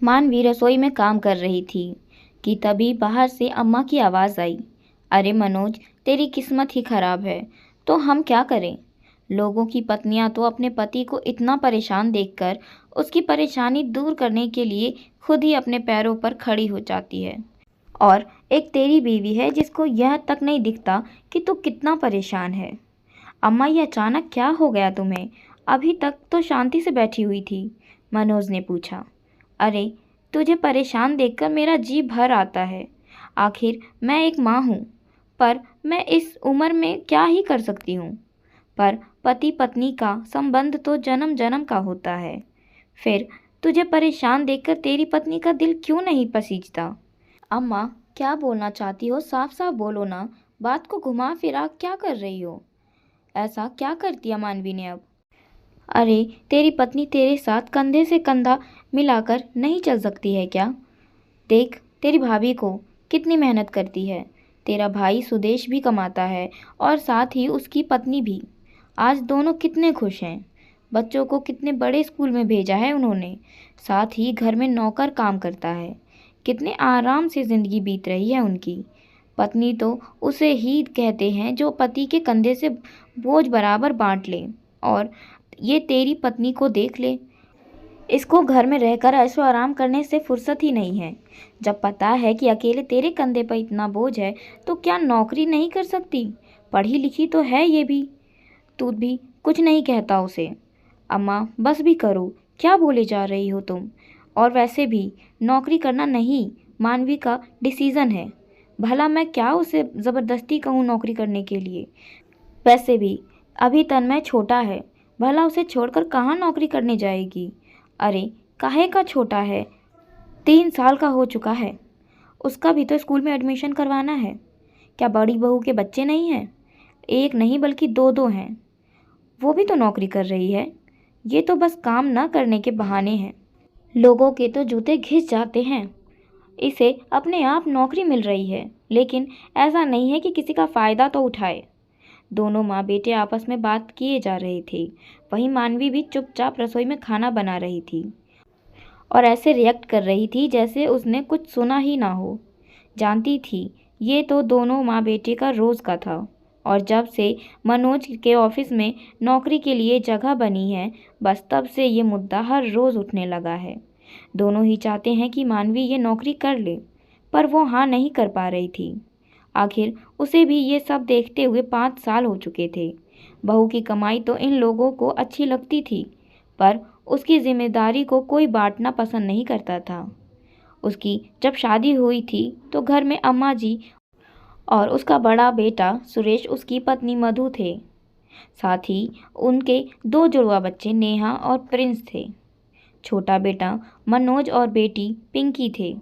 मानवी रसोई में काम कर रही थी कि तभी बाहर से अम्मा की आवाज़ आई। अरे मनोज, तेरी किस्मत ही खराब है। तो हम क्या करें? लोगों की पत्नियां तो अपने पति को इतना परेशान देखकर उसकी परेशानी दूर करने के लिए खुद ही अपने पैरों पर खड़ी हो जाती है। और एक तेरी बीवी है जिसको यह तक नहीं दिखता कि तू कितना परेशान है। अम्मा, ये अचानक क्या हो गया तुम्हें? अभी तक तो शांति से बैठी हुई थी, मनोज ने पूछा। अरे, तुझे परेशान देखकर मेरा जी भर आता है। आखिर मैं एक माँ हूँ, पर मैं इस उम्र में क्या ही कर सकती हूँ। पर पति पत्नी का संबंध तो जन्म जन्म का होता है। फिर तुझे परेशान देखकर तेरी पत्नी का दिल क्यों नहीं पसीजता? अम्मा, क्या बोलना चाहती हो? साफ साफ बोलो ना। बात को घुमा फिरा क्या कर रही हो? ऐसा क्या कर दिया मानवी ने अब? अरे, तेरी पत्नी तेरे साथ कंधे से कंधा मिलाकर नहीं चल सकती है क्या? देख तेरी भाभी को, कितनी मेहनत करती है। तेरा भाई सुदेश भी कमाता है और साथ ही उसकी पत्नी भी। आज दोनों कितने खुश हैं। बच्चों को कितने बड़े स्कूल में भेजा है उन्होंने। साथ ही घर में नौकर काम करता है। कितने आराम से ज़िंदगी बीत रही है उनकी। पत्नी तो उसे ही कहते हैं जो पति के कंधे से बोझ बराबर बांट ले। और ये तेरी पत्नी को देख ले, इसको घर में रहकर ऐशो आराम करने से फुर्सत ही नहीं है। जब पता है कि अकेले तेरे कंधे पर इतना बोझ है तो क्या नौकरी नहीं कर सकती? पढ़ी लिखी तो है ये भी। तू भी कुछ नहीं कहता उसे। अम्मा, बस भी करो, क्या बोले जा रही हो तुम? और वैसे भी नौकरी करना नहीं, मानवी का डिसीज़न है। भला मैं क्या उसे ज़बरदस्ती कहूँ नौकरी करने के लिए? वैसे भी अभी तन्मय छोटा है, भला उसे छोड़कर कहाँ नौकरी करने जाएगी? अरे, काहे का छोटा है? 3 साल का हो चुका है। उसका भी तो स्कूल में एडमिशन करवाना है। क्या बड़ी बहू के बच्चे नहीं हैं? एक नहीं बल्कि दो दो हैं। वो भी तो नौकरी कर रही है। ये तो बस काम न करने के बहाने हैं। लोगों के तो जूते घिस जाते हैं। इसे अपने आप नौकरी मिल रही है, लेकिन ऐसा नहीं है कि किसी का फ़ायदा तो उठाए। दोनों माँ बेटे आपस में बात किए जा रहे थे। वहीं मानवी भी चुपचाप रसोई में खाना बना रही थी और ऐसे रिएक्ट कर रही थी जैसे उसने कुछ सुना ही ना हो। जानती थी ये तो दोनों माँ बेटे का रोज़ का था। और जब से मनोज के ऑफिस में नौकरी के लिए जगह बनी है, बस तब से ये मुद्दा हर रोज़ उठने लगा है। दोनों ही चाहते हैं कि मानवी ये नौकरी कर ले, पर वो हाँ नहीं कर पा रही थी। आखिर उसे भी ये सब देखते हुए 5 साल हो चुके थे। बहू की कमाई तो इन लोगों को अच्छी लगती थी, पर उसकी जिम्मेदारी को कोई बांटना पसंद नहीं करता था। उसकी जब शादी हुई थी तो घर में अम्मा जी और उसका बड़ा बेटा सुरेश, उसकी पत्नी मधु थे। साथ ही उनके 2 जुड़वा बच्चे नेहा और प्रिंस थे। छोटा बेटा मनोज और बेटी पिंकी थे।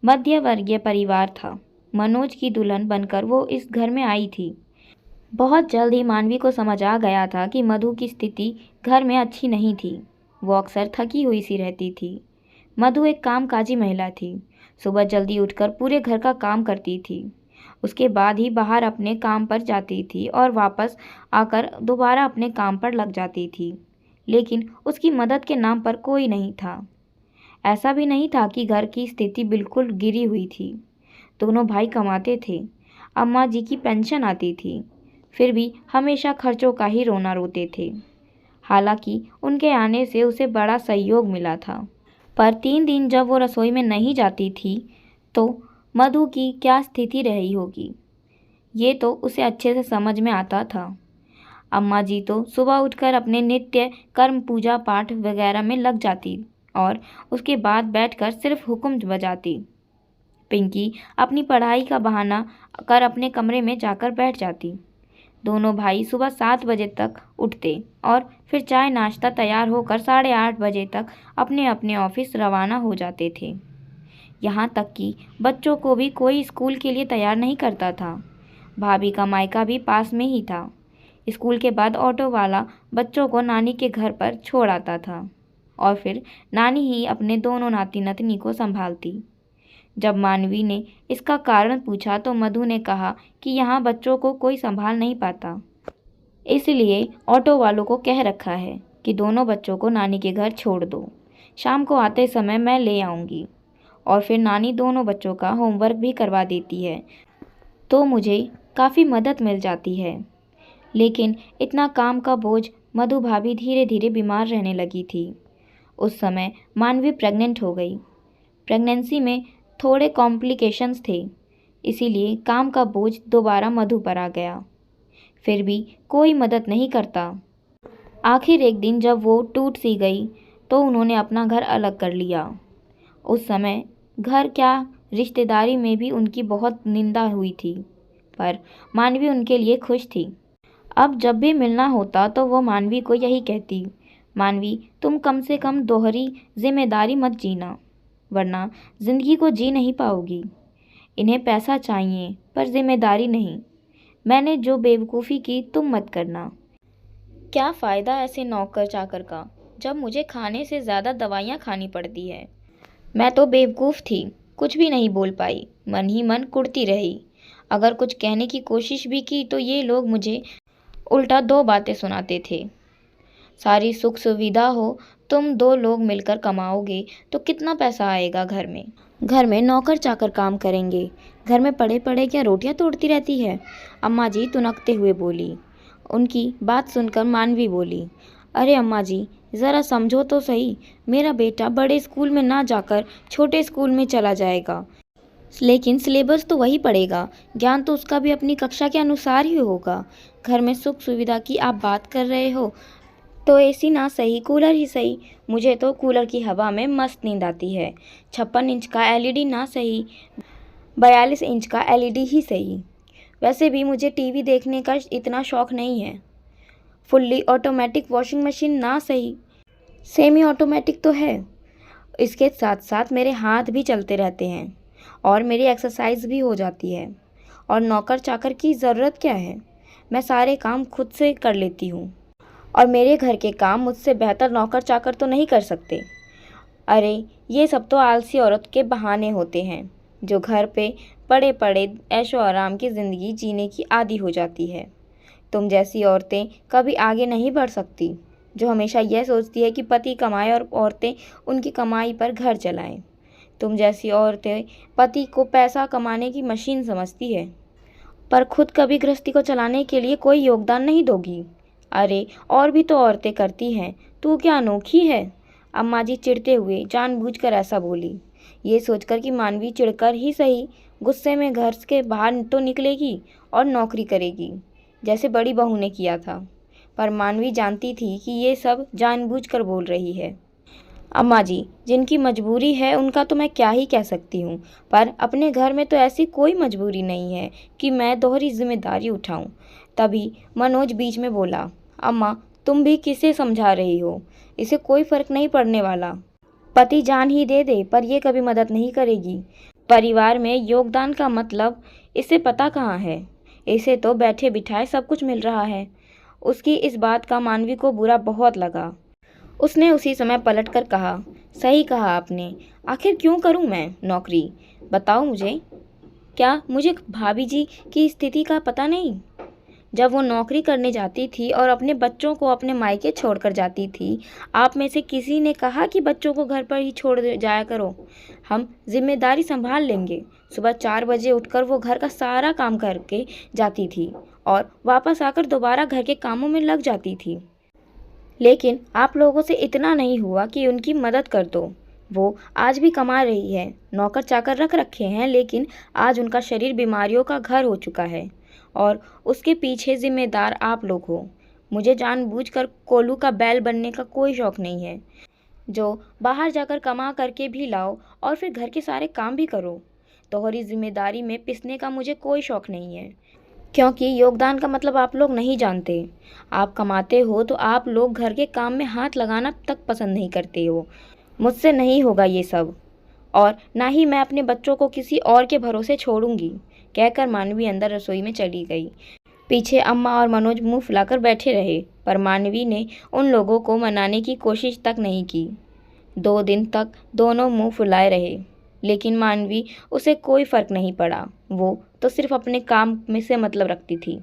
मध्य वर्गीय परिवार था। मनोज की दुल्हन बनकर वो इस घर में आई थी। बहुत जल्द ही मानवी को समझ आ गया था कि मधु की स्थिति घर में अच्छी नहीं थी। वो अक्सर थकी हुई सी रहती थी। मधु एक कामकाजी महिला थी। सुबह जल्दी उठकर पूरे घर का काम करती थी। उसके बाद ही बाहर अपने काम पर जाती थी और वापस आकर दोबारा अपने काम पर लग जाती थी। लेकिन उसकी मदद के नाम पर कोई नहीं था। ऐसा भी नहीं था कि घर की स्थिति बिल्कुल गिरी हुई थी। दोनों भाई कमाते थे। अम्मा जी की पेंशन आती थी, फिर भी हमेशा खर्चों का ही रोना रोते थे। हालांकि उनके आने से उसे बड़ा सहयोग मिला था। पर 3 दिन जब वो रसोई में नहीं जाती थी तो मधु की क्या स्थिति रही होगी, ये तो उसे अच्छे से समझ में आता था। अम्मा जी तो सुबह उठकर अपने नित्य कर्म पूजा पाठ वगैरह में लग जाती और उसके बाद बैठकर सिर्फ हुक्म बजाती। पिंकी अपनी पढ़ाई का बहाना कर अपने कमरे में जाकर बैठ जाती। दोनों भाई सुबह 7 बजे तक उठते और फिर चाय नाश्ता तैयार होकर 8:30 बजे तक अपने अपने ऑफिस रवाना हो जाते थे। यहाँ तक कि बच्चों को भी कोई स्कूल के लिए तैयार नहीं करता था। भाभी का मायका भी पास में ही था। स्कूल के बाद ऑटो वाला बच्चों को नानी के घर पर छोड़ आता था और फिर नानी ही अपने दोनों नाती नतनी को संभालती। जब मानवी ने इसका कारण पूछा तो मधु ने कहा कि यहाँ बच्चों को कोई संभाल नहीं पाता, इसलिए ऑटो वालों को कह रखा है कि दोनों बच्चों को नानी के घर छोड़ दो। शाम को आते समय मैं ले आऊँगी। और फिर नानी दोनों बच्चों का होमवर्क भी करवा देती है, तो मुझे काफ़ी मदद मिल जाती है। लेकिन इतना काम का बोझ, मधु भाभी धीरे धीरे बीमार रहने लगी थी। उस समय मानवी प्रेग्नेंट हो गई। प्रेगनेंसी में थोड़े कॉम्प्लिकेशंस थे, इसीलिए काम का बोझ दोबारा मधु पर आ गया। फिर भी कोई मदद नहीं करता। आखिर एक दिन जब वो टूट सी गई, तो उन्होंने अपना घर अलग कर लिया। उस समय घर क्या, रिश्तेदारी में भी उनकी बहुत निंदा हुई थी, पर मानवी उनके लिए खुश थी। अब जब भी मिलना होता तो वो मानवी को यही कहती, मानवी तुम कम से कम दोहरी जिम्मेदारी मत जीना, वरना ज़िंदगी को जी नहीं पाओगी। इन्हें पैसा चाहिए पर जिम्मेदारी नहीं। मैंने जो बेवकूफ़ी की तुम मत करना। क्या फ़ायदा ऐसे नौकर चाकर का, जब मुझे खाने से ज़्यादा दवाइयाँ खानी पड़ती है। मैं तो बेवकूफ़ थी, कुछ भी नहीं बोल पाई, मन ही मन कुढ़ती रही। अगर कुछ कहने की कोशिश भी की तो ये लोग मुझे उल्टा दो बातें सुनाते थे। सारी सुख सुविधा हो, तुम दो लोग मिलकर कमाओगे तो कितना पैसा आएगा घर में। घर में नौकर चाकर काम करेंगे, घर में पड़े पड़े क्या रोटियां तोड़ती रहती है। अम्मा जी तुनकते हुए बोली। उनकी बात सुनकर मानवी बोली, अरे अम्मा जी ज़रा समझो तो सही, मेरा बेटा बड़े स्कूल में ना जाकर छोटे स्कूल में चला जाएगा, लेकिन सिलेबस तो वही पड़ेगा, ज्ञान तो उसका भी अपनी कक्षा के अनुसार ही होगा। घर में सुख सुविधा की आप बात कर रहे हो तो एसी ना सही, कूलर ही सही। मुझे तो कूलर की हवा में मस्त नींद आती है। 56 इंच का एलईडी ना सही, 42 इंच का एलईडी ही सही। वैसे भी मुझे टीवी देखने का इतना शौक़ नहीं है। फुल्ली ऑटोमेटिक वॉशिंग मशीन ना सही, सेमी ऑटोमेटिक तो है। इसके साथ साथ मेरे हाथ भी चलते रहते हैं और मेरी एक्सरसाइज भी हो जाती है। और नौकर चाकर की ज़रूरत क्या है, मैं सारे काम खुद से कर लेती हूँ। और मेरे घर के काम मुझसे बेहतर नौकर चाकर तो नहीं कर सकते। अरे ये सब तो आलसी औरत के बहाने होते हैं, जो घर पे पड़े पड़े ऐशो आराम की ज़िंदगी जीने की आदी हो जाती है। तुम जैसी औरतें कभी आगे नहीं बढ़ सकती, जो हमेशा यह सोचती है कि पति कमाए और औरतें उनकी कमाई पर घर चलाएं। तुम जैसी औरतें पति को पैसा कमाने की मशीन समझती है, पर खुद कभी गृहस्थी को चलाने के लिए कोई योगदान नहीं दोगी। अरे और भी तो औरतें करती हैं, तू क्या अनोखी है। अम्मा जी चिढ़ते हुए जानबूझकर ऐसा बोली, ये सोचकर कि मानवी चिढ़कर ही सही गुस्से में घर के बाहर तो निकलेगी और नौकरी करेगी, जैसे बड़ी बहू ने किया था। पर मानवी जानती थी कि ये सब जानबूझकर बोल रही है। अम्मा जी जिनकी मजबूरी है उनका तो मैं क्या ही कह सकती हूँ, पर अपने घर में तो ऐसी कोई मजबूरी नहीं है कि मैं दोहरी जिम्मेदारी उठाऊँ। तभी मनोज बीच में बोला, अम्मा तुम भी किसे समझा रही हो, इसे कोई फ़र्क नहीं पड़ने वाला। पति जान ही दे दे पर यह कभी मदद नहीं करेगी। परिवार में योगदान का मतलब इसे पता कहाँ है, इसे तो बैठे बिठाए सब कुछ मिल रहा है। उसकी इस बात का मानवी को बुरा बहुत लगा। उसने उसी समय पलटकर कहा, सही कहा आपने, आखिर क्यों करूं मैं नौकरी, बताओ मुझे। क्या मुझे भाभी जी की स्थिति का पता नहीं। जब वो नौकरी करने जाती थी और अपने बच्चों को अपने मायके छोड़कर जाती थी, आप में से किसी ने कहा कि बच्चों को घर पर ही छोड़ जाया करो, हम जिम्मेदारी संभाल लेंगे। सुबह 4 बजे उठकर वो घर का सारा काम करके जाती थी और वापस आकर दोबारा घर के कामों में लग जाती थी। लेकिन आप लोगों से इतना नहीं हुआ कि उनकी मदद कर दो। वो आज भी कमा रही है, नौकर चाकर रख रखे हैं, लेकिन आज उनका शरीर बीमारियों का घर हो चुका है और उसके पीछे जिम्मेदार आप लोग हो। मुझे जानबूझकर कोलू का बैल बनने का कोई शौक़ नहीं है, जो बाहर जाकर कमा करके भी लाओ और फिर घर के सारे काम भी करो। दोहरी जिम्मेदारी में पिसने का मुझे कोई शौक़ नहीं है, क्योंकि योगदान का मतलब आप लोग नहीं जानते। आप कमाते हो तो आप लोग घर के काम में हाथ लगाना तक पसंद नहीं करते हो। मुझसे नहीं होगा ये सब, और ना ही मैं अपने बच्चों को किसी और के भरोसे छोड़ूंगी, कहकर मानवी अंदर रसोई में चली गई। पीछे अम्मा और मनोज मुंह फुलाकर बैठे रहे, पर मानवी ने उन लोगों को मनाने की कोशिश तक नहीं की। 2 दिन तक दोनों मुंह फुलाए रहे, लेकिन मानवी उसे कोई फ़र्क नहीं पड़ा। वो तो सिर्फ अपने काम में से मतलब रखती थी।